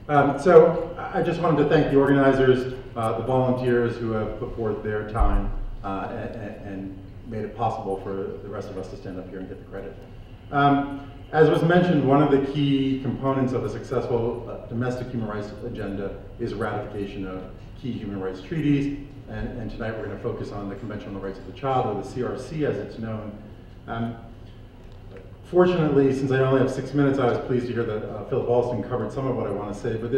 So I just wanted to thank the organizers, the volunteers who have put forth their time and made it possible for the rest of us to stand up here and get the credit. As was mentioned, one of the key components of a successful domestic human rights agenda is ratification of key human rights treaties, and tonight we're going to focus on the Convention on the Rights of the Child, or the CRC as it's known. Fortunately, since I only have 6 minutes, I was pleased to hear that Philip Alston covered some of what I want to say, but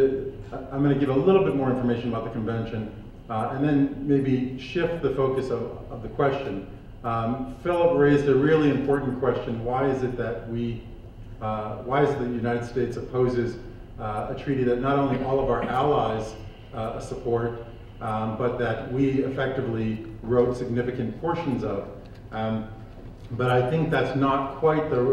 I'm going to give a little bit more information about the convention, and then maybe shift the focus of the question. Philip raised a really important question: why is it that why is it that the United States opposes a treaty that not only all of our allies support, but that we effectively wrote significant portions of? But I think that's not quite the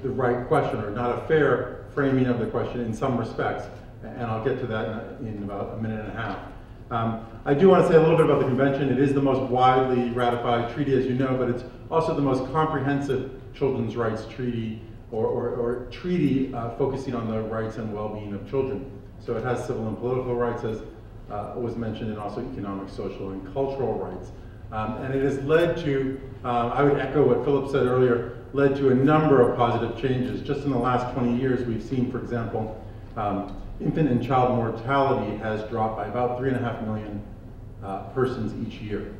right question, or not a fair framing of the question in some respects, and I'll get to that in about a minute and a half. I do want to say a little bit about the convention. It is the most widely ratified treaty, as you know, but it's also the most comprehensive children's rights treaty, or treaty focusing on the rights and well-being of children. So it has civil and political rights, as was mentioned, and also economic, social, and cultural rights. And it has led to, I would echo what Philip said earlier, led to a number of positive changes. Just in the last 20 years, we've seen, for example, infant and child mortality has dropped by about 3.5 million persons each year.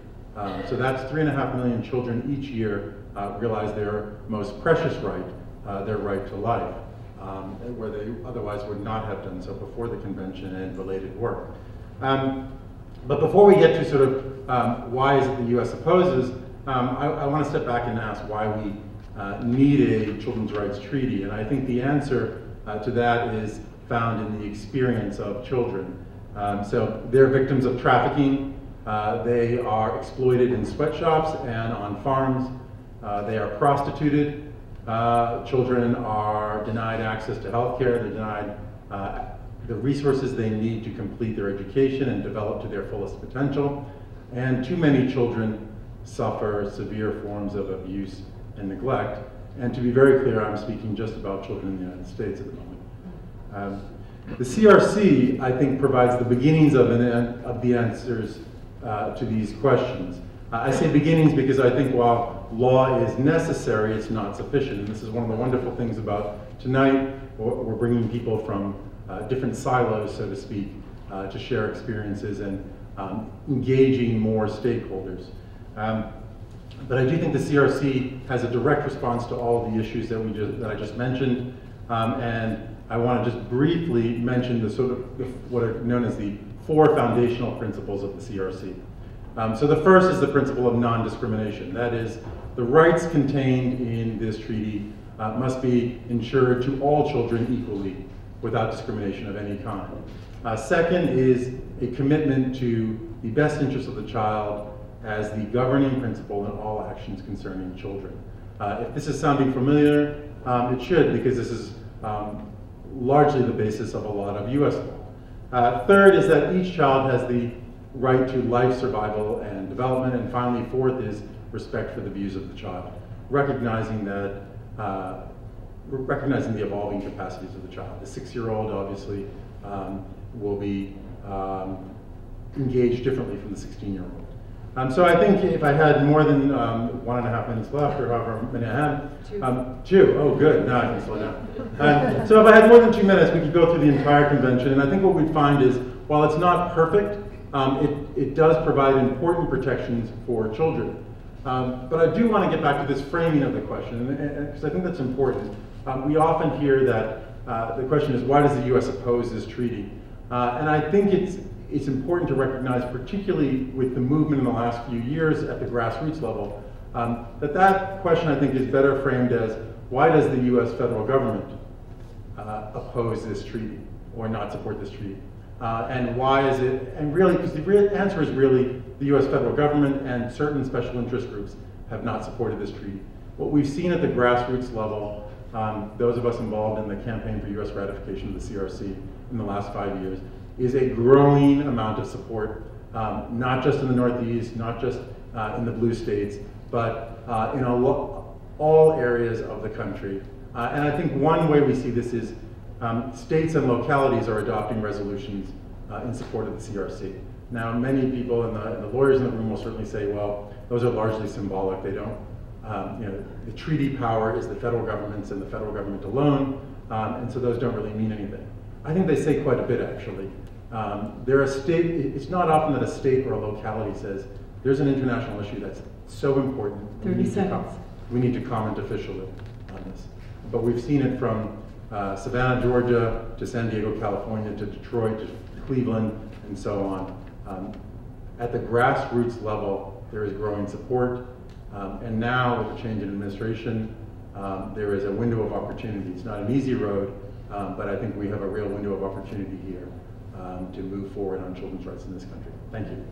So that's 3.5 million children each year realize their most precious right, their right to life, where they otherwise would not have done so before the convention and related work. But before we get to sort of why is it the U.S. opposes, I want to step back and ask why we need a children's rights treaty. And I think the answer to that is found in the experience of children. So they're victims of trafficking. They are exploited in sweatshops and on farms. They are prostituted. Children are denied access to health care. They're denied the resources they need to complete their education and develop to their fullest potential. And too many children suffer severe forms of abuse and neglect. And to be very clear, I'm speaking just about children in the United States at the moment. The CRC, I think, provides the beginnings of the answers to these questions. I say beginnings because I think while law is necessary, it's not sufficient. And this is one of the wonderful things about tonight. We're bringing people from different silos, so to speak, to share experiences and engaging more stakeholders. But I do think the CRC has a direct response to all of the issues that I just mentioned, and I want to just briefly mention what are known as the 4 foundational principles of the CRC. So the first is the principle of non-discrimination. That is, the rights contained in this treaty must be ensured to all children equally, without discrimination of any kind. Second is a commitment to the best interest of the child as the governing principle in all actions concerning children. If this is sounding familiar, it should, because this is largely the basis of a lot of US law. Third is that each child has the right to life, survival, and development. And finally, fourth is respect for the views of the child, recognizing that recognizing the evolving capacities of the child. The 6-year-old obviously will be engaged differently from the 16-year-old. So I think if I had more than 1.5 minutes left, or however many I had, 2. Oh, good. Now I can slow down. So if I had more than 2 minutes, we could go through the entire convention. And I think what we'd find is, while it's not perfect, it does provide important protections for children. But I do want to get back to this framing of the question, because I think that's important. We often hear that the question is, why does the U.S. oppose this treaty? And I think it's important to recognize, particularly with the movement in the last few years at the grassroots level, that question, I think, is better framed as, why does the U.S. federal government oppose this treaty or not support this treaty? And why is it, and really, because the real answer is really the U.S. federal government and certain special interest groups have not supported this treaty. What we've seen at the grassroots level, those of us involved in the campaign for U.S. ratification of the CRC in the last 5 years, is a growing amount of support, not just in the Northeast, not just in the blue states, but in all areas of the country. And I think one way we see this is States and localities are adopting resolutions in support of the CRC. Now, many people and the lawyers in the room will certainly say, well, those are largely symbolic. They don't, the treaty power is the federal government's and the federal government alone, and so those don't really mean anything. I think they say quite a bit, actually. They're a state, it's not often that a state or a locality says, there's an international issue that's so important. 30 seconds. We need to comment officially on this. But we've seen it from Savannah, Georgia, to San Diego, California, to Detroit, to Cleveland, and so on. At the grassroots level, there is growing support. And now, with the change in administration, there is a window of opportunity. It's not an easy road, but I think we have a real window of opportunity here to move forward on children's rights in this country. Thank you.